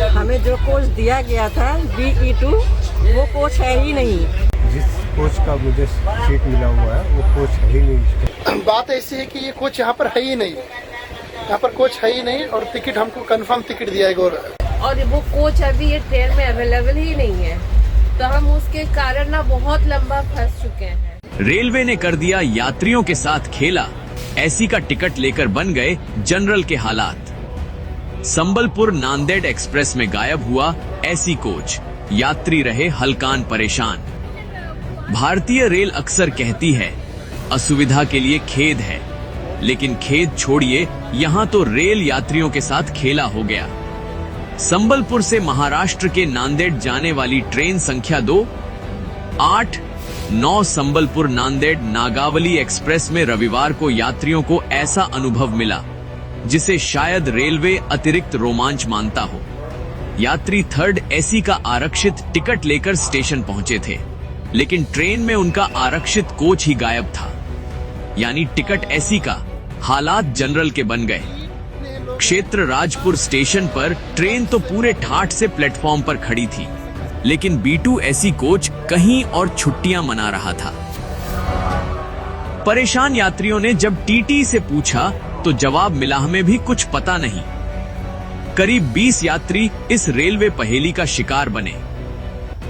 हमें जो कोच दिया गया था BE2 वो कोच है ही नहीं। जिस कोच का मुझे सीट मिला हुआ है वो कोच है ही नहीं। बात ऐसी है कि ये कोच यहाँ पर है ही नहीं, यहाँ पर कोच है ही नहीं और टिकट हमको कंफर्म टिकट दिया है और वो कोच अभी ये ट्रेन में अवेलेबल ही नहीं है, तो हम उसके कारण ना बहुत लंबा फंस चुके हैं। रेलवे ने कर दिया यात्रियों के साथ खेला, एसी का टिकट लेकर बन गए जनरल के हालात। संबलपुर नांदेड़ एक्सप्रेस में गायब हुआ एसी कोच, यात्री रहे हलकान परेशान। भारतीय रेल अक्सर कहती है असुविधा के लिए खेद है, लेकिन खेद छोड़िए, यहाँ तो रेल यात्रियों के साथ खेला हो गया। संबलपुर से महाराष्ट्र के नांदेड़ जाने वाली ट्रेन संख्या 2 8-9 संबलपुर नांदेड़ नागावली एक्सप्रेस में रविवार को यात्रियों को ऐसा अनुभव मिला जिसे शायद रेलवे अतिरिक्त रोमांच मानता हो। यात्री थर्ड एसी का आरक्षित टिकट लेकर स्टेशन पहुंचे थे, लेकिन ट्रेन में उनका आरक्षित कोच ही गायब था, यानी टिकट एसी का, हालात जनरल के बन गए। क्षेत्र राजपुर स्टेशन पर ट्रेन तो पूरे ठाठ से प्लेटफॉर्म पर खड़ी थी, लेकिन B2 एसी कोच कहीं और छुट्टियां मना रहा था। परेशान यात्रियों ने जब टीटी से पूछा तो जवाब मिला हमें भी कुछ पता नहीं। करीब 20 यात्री इस रेलवे पहेली का शिकार बने।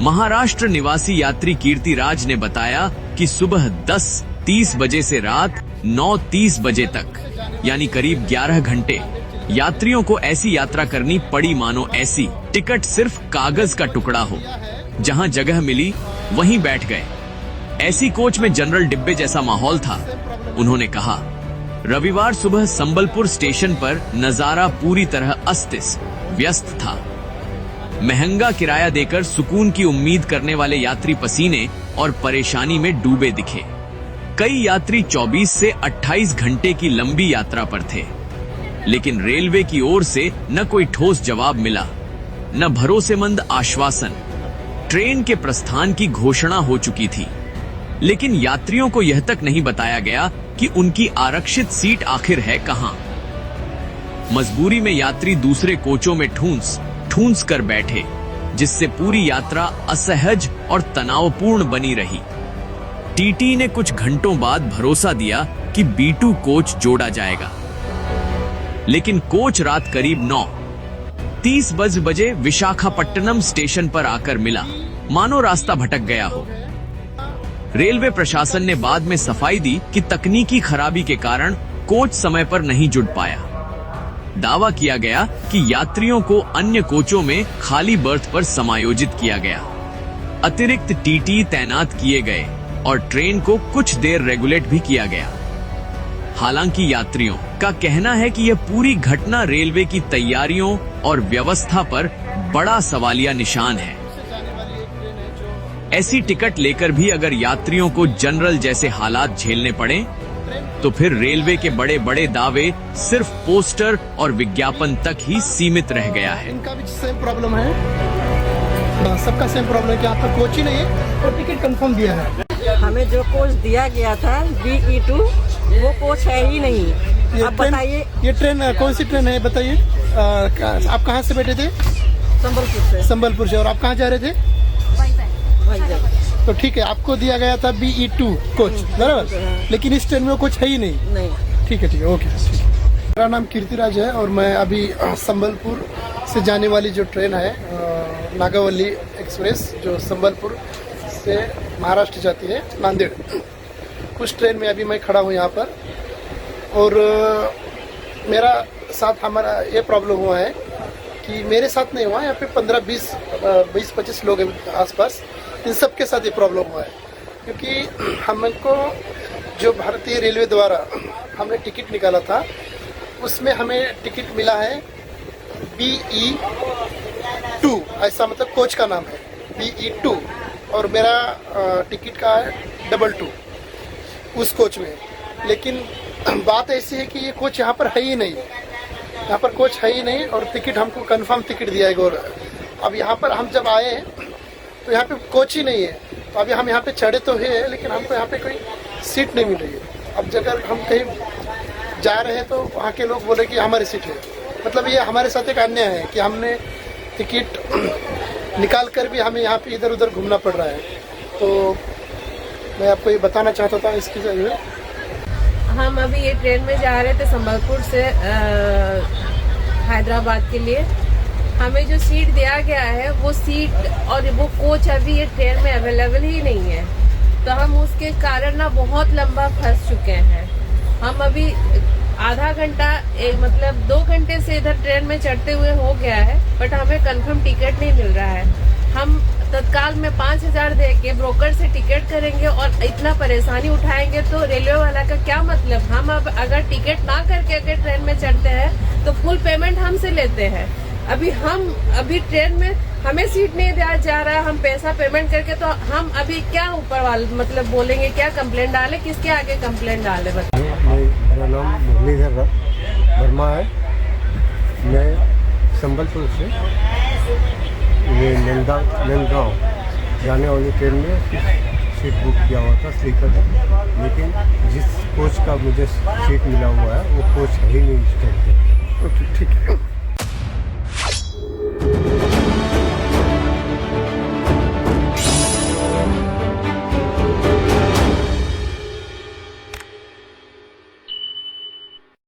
महाराष्ट्र निवासी यात्री कीर्तिराज ने बताया कि सुबह 10:30 बजे से रात 9:30 बजे तक, यानी करीब 11 घंटे यात्रियों को ऐसी यात्रा करनी पड़ी मानो ऐसी टिकट सिर्फ कागज का टुकड़ा हो। जहां जगह मिली वहीं बैठ गए। ऐसी कोच में जनरल डिब्बे जैसा माहौल था। उन्होंने कहा, रविवार सुबह संबलपुर स्टेशन पर नजारा पूरी तरह व्यस्त था। महंगा किराया देकर सुकून की उम्मीद करने वाले यात्री पसीने और परेशानी में डूबे दिखे। कई यात्री 24 से 28 घंटे की लंबी यात्रा पर थे, लेकिन रेलवे की ओर से न कोई ठोस जवाब मिला, न भरोसेमंद आश्वासन। ट्रेन के प्रस्थान की घोषणा हो चुकी थी, लेकिन यात्रियों को यह तक नहीं बताया गया कि उनकी आरक्षित सीट आखिर है कहां। मजबूरी में यात्री दूसरे कोचों में ठूंस कर बैठे, जिससे पूरी यात्रा असहज और तनावपूर्ण बनी रही। टीटी ने कुछ घंटों बाद भरोसा दिया कि B2 कोच जोड़ा जाएगा, लेकिन कोच रात करीब 9:30 बजे विशाखापट्टनम स्टेशन पर आकर मिला, मानो रास्ता भटक गया हो। रेलवे प्रशासन ने बाद में सफाई दी कि तकनीकी खराबी के कारण कोच समय पर नहीं जुड़ पाया। दावा किया गया कि यात्रियों को अन्य कोचों में खाली बर्थ पर समायोजित किया गया। अतिरिक्त टीटी तैनात किए गए और ट्रेन को कुछ देर रेगुलेट भी किया गया। हालांकि यात्रियों का कहना है कि यह पूरी घटना रेलवे की तैयारियों और व्यवस्था पर बड़ा सवालिया निशान है। ऐसी टिकट लेकर भी अगर यात्रियों को जनरल जैसे हालात झेलने पड़े, तो फिर रेलवे के बड़े बड़े दावे सिर्फ पोस्टर और विज्ञापन तक ही सीमित रह गया है। इनका भी सेम प्रॉब्लम है, सबका सेम प्रॉब्लम है कि यहाँ पर कोच ही नहीं है और टिकट कंफर्म दिया है। हमें जो कोच दिया गया था BE2 वो कोच है ही नहीं। आप बताइए, ये ट्रेन कौन सी ट्रेन है बताइए। आप कहाँ से बैठे थे? संबलपुर से। और आप कहाँ जा रहे थे? तो ठीक है, आपको दिया गया था BE2 कोच, बराबर, लेकिन इस ट्रेन में कोच है ही नहीं। ठीक है, ओके। मेरा नाम कीर्तिराज है और मैं अभी संबलपुर से जाने वाली जो ट्रेन है नागावली एक्सप्रेस, जो संबलपुर से महाराष्ट्र जाती है नांदेड़, उस ट्रेन में अभी मैं खड़ा हूँ यहाँ पर। और मेरा साथ हमारा ये प्रॉब्लम हुआ है कि मेरे साथ नहीं हुआ, यहाँ पे 15-20-25 लोग हैं आसपास, इन सब के साथ ये प्रॉब्लम हुआ है। क्योंकि हमको जो भारतीय रेलवे द्वारा हमने टिकट निकाला था, उसमें हमें टिकट मिला है BE2, ऐसा मतलब कोच का नाम है BE2, और मेरा टिकट का है 22 उस कोच में। लेकिन बात ऐसी है कि ये कोच यहाँ पर है ही नहीं, यहाँ पर कोच है ही नहीं और टिकट हमको कंफर्म टिकट दिया है गवर्नमेंट। अब यहाँ पर हम जब आए तो यहाँ पे कोच ही नहीं है, तो अभी हम यहाँ पे चढ़े तो है, लेकिन हमको यहाँ पे कोई सीट नहीं मिल रही है। अब अगर हम कहीं जा रहे हैं तो वहाँ के लोग बोले कि हमारी सीट है, मतलब ये हमारे साथ एक अन्याय है कि हमने टिकट निकाल कर भी हमें यहाँ पे इधर उधर घूमना पड़ रहा है। तो मैं आपको ये बताना चाहता था इसकी जगह। हम अभी ये ट्रेन में जा रहे थे संबलपुर से हैदराबाद के लिए। हमें जो सीट दिया गया है वो सीट और वो कोच अभी ये ट्रेन में अवेलेबल ही नहीं है। तो हम उसके कारण ना बहुत लंबा फंस चुके हैं। हम अभी आधा घंटा मतलब 2 घंटे से इधर ट्रेन में चढ़ते हुए हो गया है, बट हमें कंफर्म टिकट नहीं मिल रहा है। हम तत्काल में 5,000 दे के ब्रोकर से टिकट करेंगे और इतना परेशानी उठाएंगे तो रेलवे वाला का क्या मतलब। हम अब अगर टिकट ना करके अगर ट्रेन में चढ़ते हैं तो फुल पेमेंट हमसे लेते हैं। अभी ट्रेन में हमें सीट नहीं दिया जा रहा है, हम पैसा पेमेंट करके, तो हम अभी क्या ऊपर वाले मतलब बोलेंगे, क्या कंप्लेंट डाले, किसके आगे कंप्लेंट डाले बताइए। मेरा नाम मुरलीधर वर्मा है। मैं संबलपुर से ये नंदगांव जाने वाली ट्रेन में सीट बुक किया हुआ था, स्लीपर था, लेकिन जिस कोच का मुझे सीट मिला हुआ है वो कोच है ही नहीं इस ट्रेन पे।